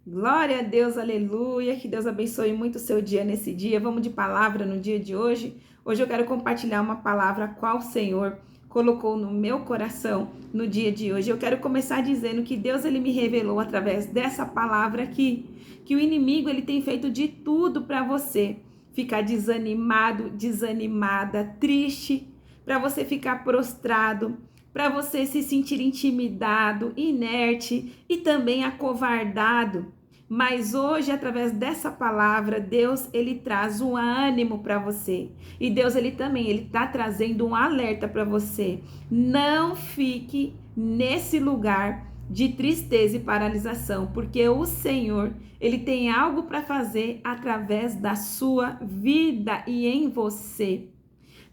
Glória a Deus, aleluia. Que Deus abençoe muito o seu dia nesse dia. Vamos de palavra no dia de hoje. Hoje eu quero compartilhar uma palavra qual o Senhor colocou no meu coração no dia de hoje. Eu quero começar dizendo que Deus ele me revelou através dessa palavra aqui, que o inimigo ele tem feito de tudo para você ficar desanimado, desanimada, triste, para você ficar prostrado, para você se sentir intimidado, inerte e também acovardado. Mas hoje, através dessa palavra, Deus ele traz um ânimo para você. E Deus ele também ele está trazendo um alerta para você. Não fique nesse lugar de tristeza e paralisação, porque o Senhor ele tem algo para fazer através da sua vida e em você.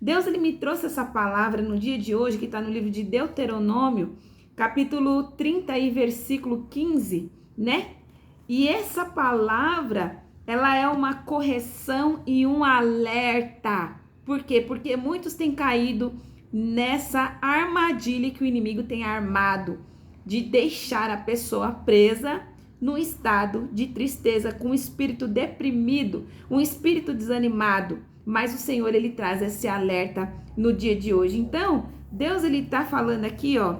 Deus ele me trouxe essa palavra no dia de hoje, que está no livro de Deuteronômio, capítulo 30 e versículo 15, né? E essa palavra, ela é uma correção e um alerta. Por quê? Porque muitos têm caído nessa armadilha que o inimigo tem armado, de deixar a pessoa presa num estado de tristeza, com um espírito deprimido, um espírito desanimado. Mas o Senhor, ele traz esse alerta no dia de hoje. Então, Deus, ele tá falando aqui, ó,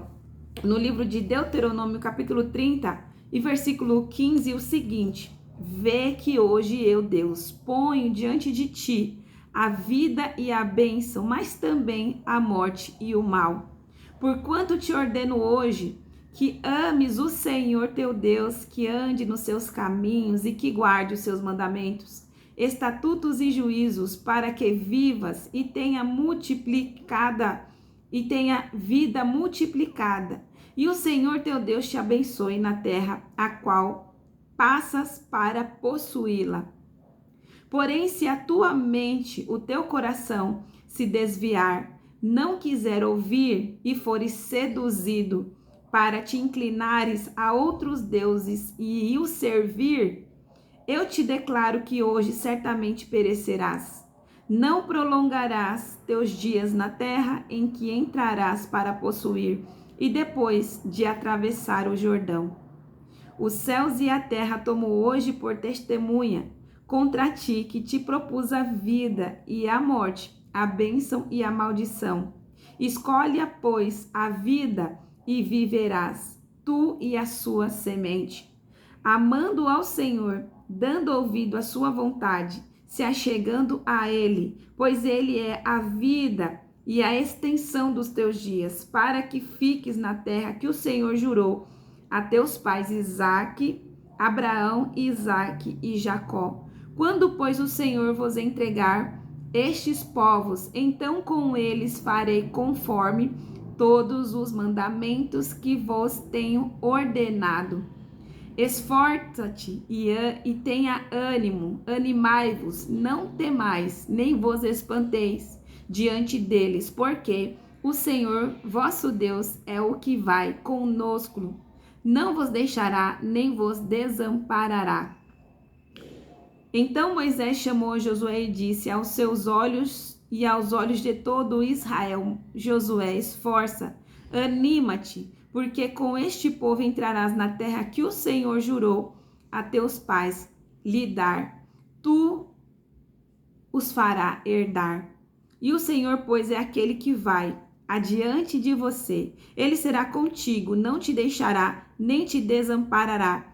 no livro de Deuteronômio, capítulo 30 e versículo 15, o seguinte: vê que hoje eu, Deus, ponho diante de ti a vida e a bênção, mas também a morte e o mal. Porquanto te ordeno hoje que ames o Senhor teu Deus, que ande nos seus caminhos e que guarde os seus mandamentos, estatutos e juízos, para que vivas e tenha vida multiplicada. E o Senhor teu Deus te abençoe na terra a qual passas para possuí-la. Porém, se a tua mente, o teu coração se desviar, não quiser ouvir e fores seduzido para te inclinares a outros deuses e os servir, eu te declaro que hoje certamente perecerás. Não prolongarás teus dias na terra em que entrarás para possuir, e depois de atravessar o Jordão. Os céus e a terra tomo hoje por testemunha contra ti, que te propus a vida e a morte, a bênção e a maldição. Escolhe, pois, a vida e viverás, tu e a sua semente. Amando ao Senhor, dando ouvido à sua vontade, se achegando a Ele, pois Ele é a vida e a extensão dos teus dias, para que fiques na terra que o Senhor jurou a teus pais Abraão, Isaque e Jacó. Quando, pois, o Senhor vos entregar estes povos, então com eles farei conforme todos os mandamentos que vos tenho ordenado. Esforça-te e tenha ânimo, animai-vos, não temais, nem vos espanteis diante deles, porque o Senhor vosso Deus é o que vai conosco, não vos deixará, nem vos desamparará. Então Moisés chamou Josué e disse aos seus olhos e aos olhos de todo Israel: Josué, esforça, anima-te, porque com este povo entrarás na terra que o Senhor jurou a teus pais lhe dar. Tu os fará herdar. E o Senhor, pois, é aquele que vai adiante de você. Ele será contigo, não te deixará, nem te desamparará.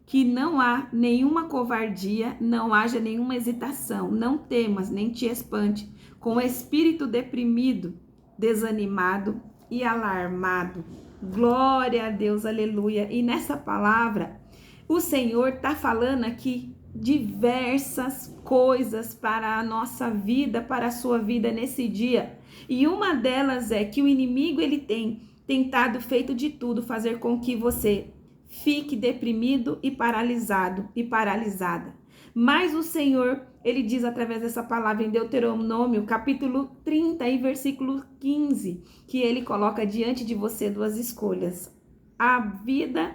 Que não há nenhuma covardia, não haja nenhuma hesitação, não temas, nem te espante, com o espírito deprimido, desanimado e alarmado. Glória a Deus, aleluia. E nessa palavra, o Senhor está falando aqui diversas coisas para a nossa vida, para a sua vida nesse dia. E uma delas é que o inimigo ele tem tentado, feito de tudo, fazer com que você fique deprimido e paralisado e paralisada. Mas o Senhor, ele diz através dessa palavra em Deuteronômio, capítulo 30 e versículo 15, que ele coloca diante de você duas escolhas: a vida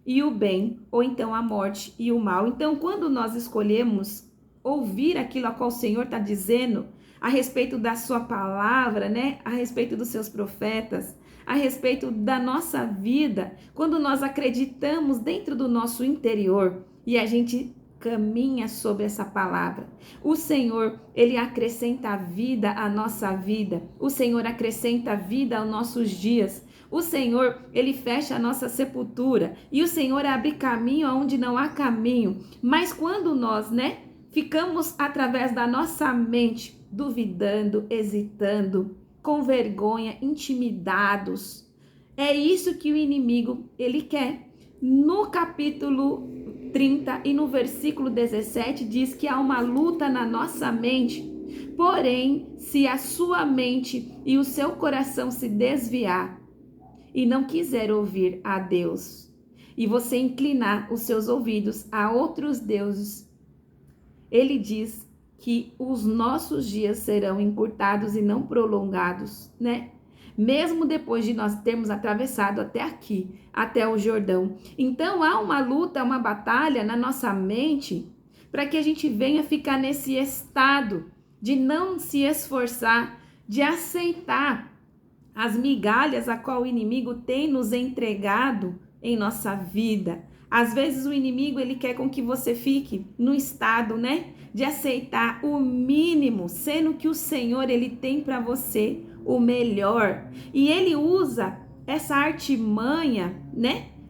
e o bem, ou então a morte e o mal. Então, quando nós escolhemos ouvir aquilo a qual o Senhor está dizendo a respeito da sua palavra, né? A respeito dos seus profetas, a respeito da nossa vida, quando nós acreditamos dentro do nosso interior e a gente caminha sobre essa palavra. O Senhor, Ele acrescenta vida à nossa vida. O Senhor acrescenta vida aos nossos dias. O Senhor, Ele fecha a nossa sepultura. E o Senhor abre caminho onde não há caminho. Mas quando nós, ficamos através da nossa mente, duvidando, hesitando, com vergonha, intimidados, é isso que o inimigo, ele quer. No capítulo 30 e no versículo 17 diz que há uma luta na nossa mente. Porém, se a sua mente e o seu coração se desviar e não quiser ouvir a Deus, e você inclinar os seus ouvidos a outros deuses, ele diz que os nossos dias serão encurtados e não prolongados, Mesmo depois de nós termos atravessado até aqui, até o Jordão. Então há uma luta, uma batalha na nossa mente para que a gente venha ficar nesse estado de não se esforçar, de aceitar as migalhas a qual o inimigo tem nos entregado em nossa vida. Às vezes o inimigo, ele quer com que você fique no estado, de aceitar o mínimo, sendo que o Senhor, ele tem para você o melhor. E ele usa essa artimanha,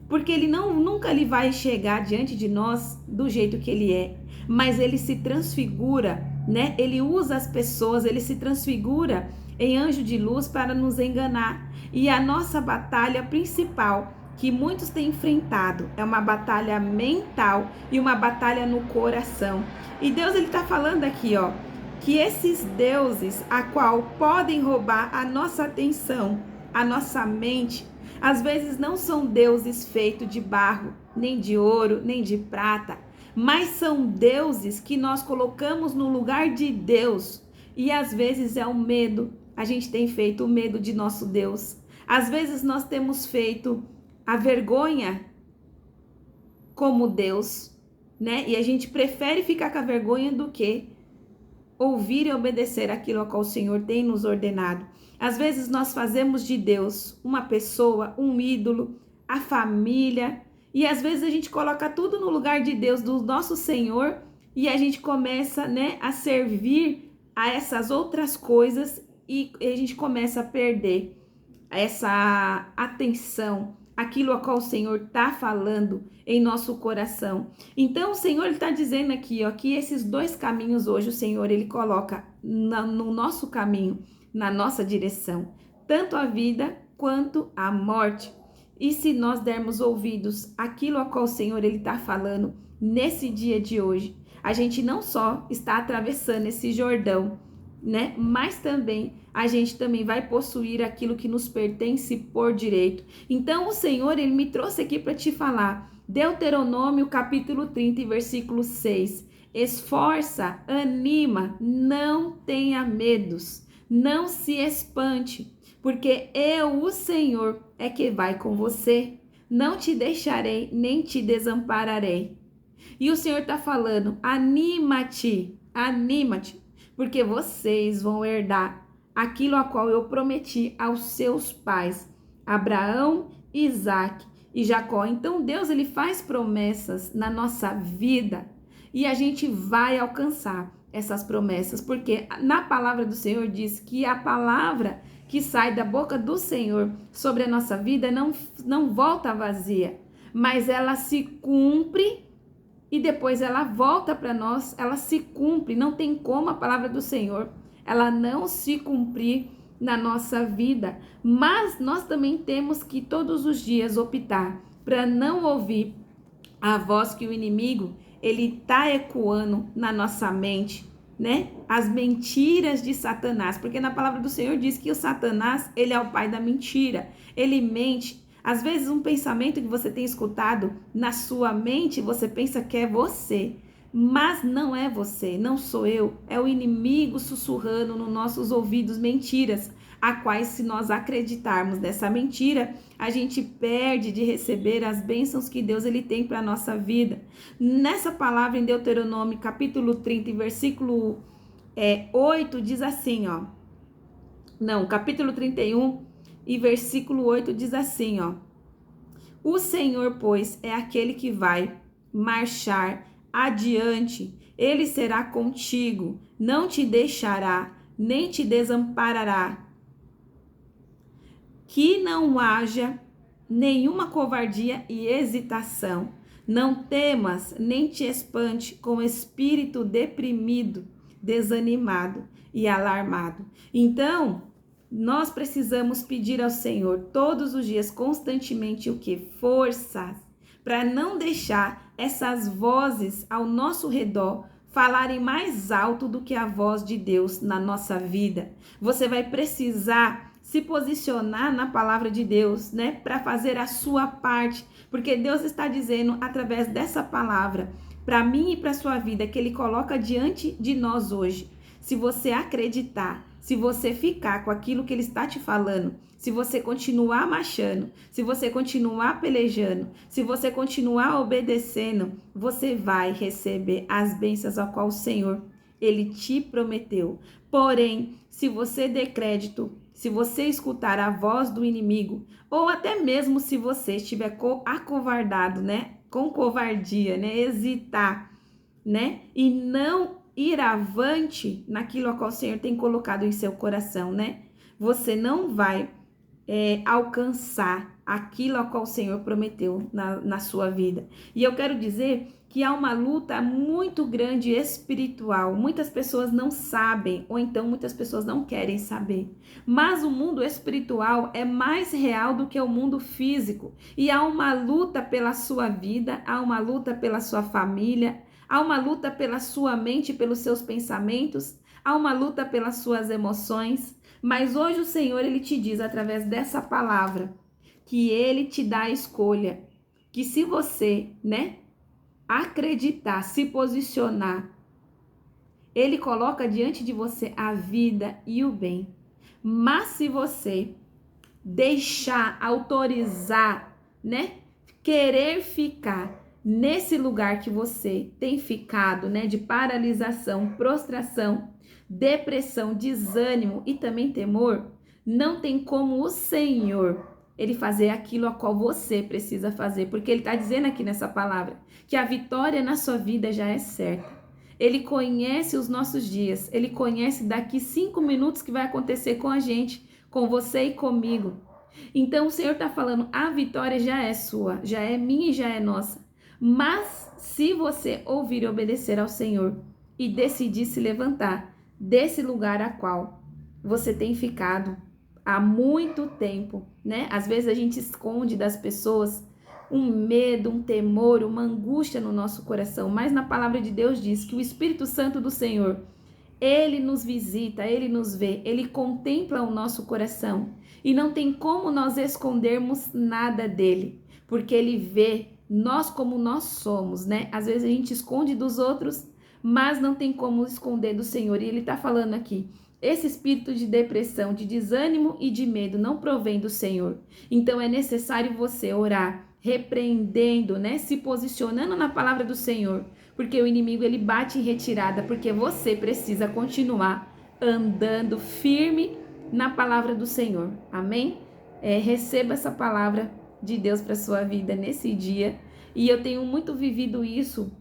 porque ele nunca ele vai chegar diante de nós do jeito que ele é, mas ele se transfigura, Ele usa as pessoas, ele se transfigura em anjo de luz para nos enganar. E a nossa batalha principal, que muitos têm enfrentado, é uma batalha mental e uma batalha no coração. E Deus, ele está falando aqui, que esses deuses a qual podem roubar a nossa atenção, a nossa mente, às vezes não são deuses feitos de barro, nem de ouro, nem de prata, mas são deuses que nós colocamos no lugar de Deus. E às vezes é o medo. A gente tem feito o medo de nosso Deus. Às vezes nós temos feito a vergonha como Deus, E a gente prefere ficar com a vergonha do que ouvir e obedecer aquilo a qual o Senhor tem nos ordenado. Às vezes nós fazemos de Deus uma pessoa, um ídolo, a família, e às vezes a gente coloca tudo no lugar de Deus, do nosso Senhor, e a gente começa, a servir a essas outras coisas e a gente começa a perder essa atenção, aquilo a qual o Senhor está falando em nosso coração. Então o Senhor está dizendo aqui, que esses dois caminhos hoje o Senhor, ele coloca no nosso caminho, na nossa direção, tanto a vida quanto a morte. E se nós dermos ouvidos àquilo a qual o Senhor, ele está falando nesse dia de hoje, a gente não só está atravessando esse Jordão, mas também a gente também vai possuir aquilo que nos pertence por direito. Então o Senhor, ele me trouxe aqui para te falar, Deuteronômio capítulo 30 e versículo 6, esforça, anima, não tenha medos, não se espante, porque eu, o Senhor, é que vai com você, não te deixarei, nem te desampararei. E o Senhor está falando, anima-te, porque vocês vão herdar aquilo a qual eu prometi aos seus pais, Abraão, Isaque e Jacó. Então Deus, ele faz promessas na nossa vida e a gente vai alcançar essas promessas, porque na palavra do Senhor diz que a palavra que sai da boca do Senhor sobre a nossa vida não volta vazia, mas ela se cumpre e depois ela volta para nós, ela se cumpre. Não tem como a palavra do Senhor, ela não se cumprir na nossa vida. Mas nós também temos que todos os dias optar para não ouvir a voz que o inimigo, ele tá ecoando na nossa mente, As mentiras de Satanás, porque na palavra do Senhor diz que o Satanás, ele é o pai da mentira, ele mente. Às vezes um pensamento que você tem escutado na sua mente, você pensa que é você, mas não é você, não sou eu, é o inimigo sussurrando nos nossos ouvidos mentiras, a quais, se nós acreditarmos nessa mentira, a gente perde de receber as bênçãos que Deus, ele tem para a nossa vida. Nessa palavra em Deuteronômio capítulo 30 versículo 8 diz assim, capítulo 31 e versículo 8 diz assim, ó: o Senhor, pois, é aquele que vai marchar adiante, ele será contigo, não te deixará, nem te desamparará. Que não haja nenhuma covardia e hesitação. Não temas, nem te espante com espírito deprimido, desanimado e alarmado. Então, nós precisamos pedir ao Senhor todos os dias, constantemente, o que? Forças, para não deixar essas vozes ao nosso redor falarem mais alto do que a voz de Deus na nossa vida. Você vai precisar se posicionar na palavra de Deus, né, para fazer a sua parte, porque Deus está dizendo através dessa palavra para mim e para sua vida que ele coloca diante de nós hoje. Se você acreditar, se você ficar com aquilo que ele está te falando, se você continuar marchando, se você continuar pelejando, se você continuar obedecendo, você vai receber as bênçãos ao qual o Senhor ele te prometeu. Porém, se você der crédito, se você escutar a voz do inimigo, ou até mesmo se você estiver acovardado, né, com covardia, né, hesitar, né, e não ir avante naquilo a qual o Senhor tem colocado em seu coração, né, você não vai alcançar aquilo a qual o Senhor prometeu na sua vida. E eu quero dizer que há uma luta muito grande espiritual. Muitas pessoas não sabem, ou então muitas pessoas não querem saber. Mas o mundo espiritual é mais real do que o mundo físico. E há uma luta pela sua vida, há uma luta pela sua família, há uma luta pela sua mente, pelos seus pensamentos, há uma luta pelas suas emoções. Mas hoje o Senhor, ele te diz através dessa palavra que ele te dá a escolha, que se você, né, acreditar, se posicionar, ele coloca diante de você a vida e o bem. Mas se você deixar, autorizar, né, querer ficar nesse lugar que você tem ficado, né, de paralisação, prostração, depressão, desânimo e também temor, não tem como o Senhor ele fazer aquilo a qual você precisa fazer, porque ele está dizendo aqui nessa palavra que a vitória na sua vida já é certa. Ele conhece os nossos dias, ele conhece daqui 5 minutos que vai acontecer com a gente, com você e comigo. Então o Senhor está falando, a vitória já é sua, já é minha e já é nossa. Mas se você ouvir e obedecer ao Senhor e decidir se levantar desse lugar a qual você tem ficado há muito tempo, né? Às vezes a gente esconde das pessoas um medo, um temor, uma angústia no nosso coração, mas na palavra de Deus diz que o Espírito Santo do Senhor, ele nos visita, ele nos vê, ele contempla o nosso coração e não tem como nós escondermos nada dele, porque ele vê nós como nós somos, né? Às vezes a gente esconde dos outros, mas não tem como esconder do Senhor. E ele está falando aqui, esse espírito de depressão, de desânimo e de medo não provém do Senhor. Então é necessário você orar, repreendendo, né? Se posicionando na palavra do Senhor, porque o inimigo ele bate em retirada, porque você precisa continuar andando firme na palavra do Senhor. Amém? Receba essa palavra de Deus para sua vida nesse dia. E eu tenho muito vivido isso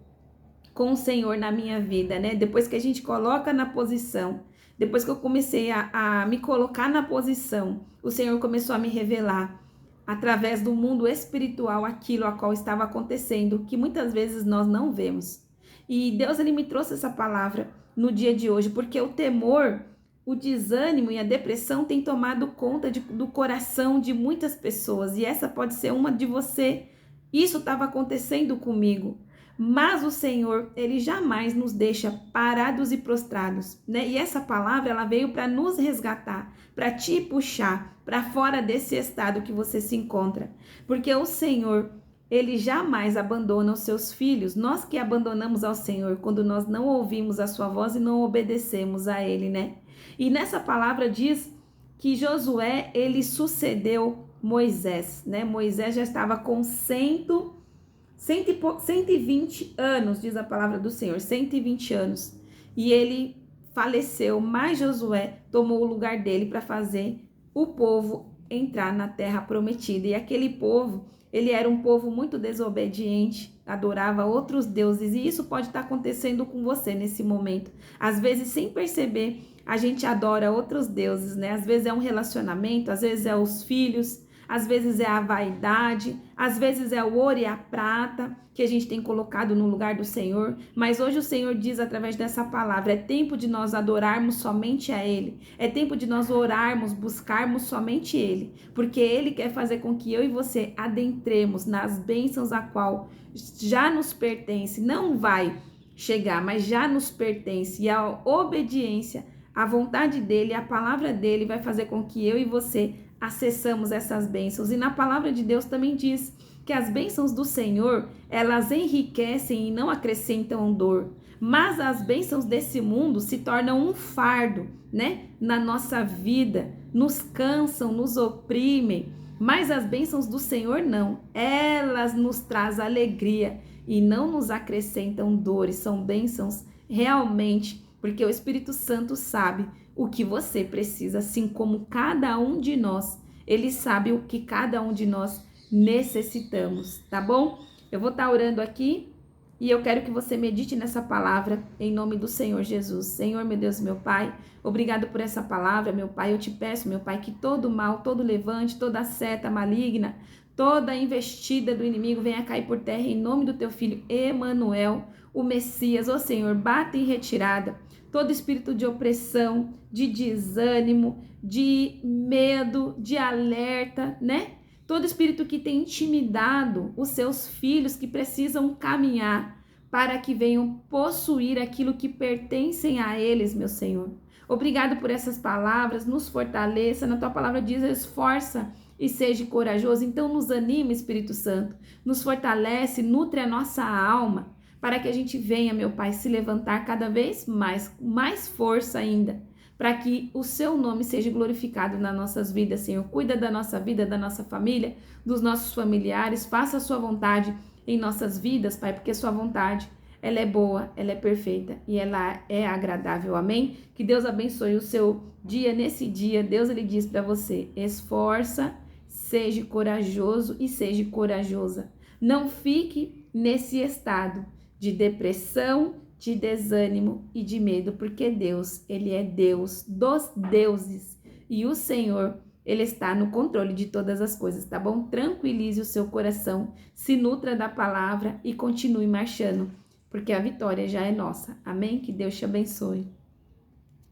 com o Senhor na minha vida, né? Depois que a gente coloca na posição, depois que eu comecei a me colocar na posição, o Senhor começou a me revelar através do mundo espiritual aquilo a qual estava acontecendo, que muitas vezes nós não vemos. E Deus ele me trouxe essa palavra no dia de hoje, porque o temor, o desânimo e a depressão têm tomado conta do coração de muitas pessoas, e essa pode ser uma de você. Isso estava acontecendo comigo. Mas o Senhor, ele jamais nos deixa parados e prostrados, né? E essa palavra, ela veio para nos resgatar, para te puxar para fora desse estado que você se encontra. Porque o Senhor, ele jamais abandona os seus filhos. Nós que abandonamos ao Senhor quando nós não ouvimos a sua voz e não obedecemos a ele, né? E nessa palavra diz que Josué, ele sucedeu Moisés, né? Moisés já estava com 120 anos, diz a palavra do Senhor, 120 anos. E ele faleceu, mas Josué tomou o lugar dele para fazer o povo entrar na terra prometida. E aquele povo, ele era um povo muito desobediente, adorava outros deuses, e isso pode estar acontecendo com você nesse momento. Às vezes, sem perceber, a gente adora outros deuses, né? Às vezes é um relacionamento, às vezes é os filhos, às vezes é a vaidade, às vezes é o ouro e a prata que a gente tem colocado no lugar do Senhor. Mas hoje o Senhor diz através dessa palavra: é tempo de nós adorarmos somente a Ele, é tempo de nós orarmos, buscarmos somente Ele, porque Ele quer fazer com que eu e você adentremos nas bênçãos a qual já nos pertence. Não vai chegar, mas já nos pertence, e a obediência, a vontade dEle, a palavra dEle vai fazer com que eu e você acessamos essas bênçãos. E na palavra de Deus também diz que as bênçãos do Senhor, elas enriquecem e não acrescentam dor. Mas as bênçãos desse mundo se tornam um fardo, né? Na nossa vida, nos cansam, nos oprimem. Mas as bênçãos do Senhor não. Elas nos trazem alegria e não nos acrescentam dores. São bênçãos realmente, porque o Espírito Santo sabe o que você precisa, assim como cada um de nós. Ele sabe o que cada um de nós necessitamos, tá bom? Eu vou estar orando aqui e eu quero que você medite nessa palavra em nome do Senhor Jesus. Senhor, meu Deus, meu Pai, obrigado por essa palavra, meu Pai. Eu te peço, meu Pai, que todo mal, todo levante, toda seta maligna, toda investida do inimigo venha cair por terra em nome do teu filho Emanuel, o Messias. Ó Senhor, bata em retirada todo espírito de opressão, de desânimo, de medo, de alerta, né? Todo espírito que tem intimidado os seus filhos que precisam caminhar para que venham possuir aquilo que pertencem a eles, meu Senhor. Obrigado por essas palavras, nos fortaleça. Na tua palavra diz: esforça e seja corajoso. Então nos anima, Espírito Santo, nos fortalece, nutre a nossa alma, para que a gente venha, meu Pai, se levantar cada vez mais, com mais força ainda, para que o seu nome seja glorificado nas nossas vidas, Senhor. Cuida da nossa vida, da nossa família, dos nossos familiares, faça a sua vontade em nossas vidas, Pai, porque a sua vontade, ela é boa, ela é perfeita e ela é agradável, amém? Que Deus abençoe o seu dia. Nesse dia, Deus, ele diz para você: esforça, seja corajoso e seja corajosa. Não fique nesse estado de depressão, de desânimo e de medo, porque Deus, ele é Deus dos deuses e o Senhor, ele está no controle de todas as coisas, tá bom? Tranquilize o seu coração, se nutra da palavra e continue marchando, porque a vitória já é nossa, amém? Que Deus te abençoe.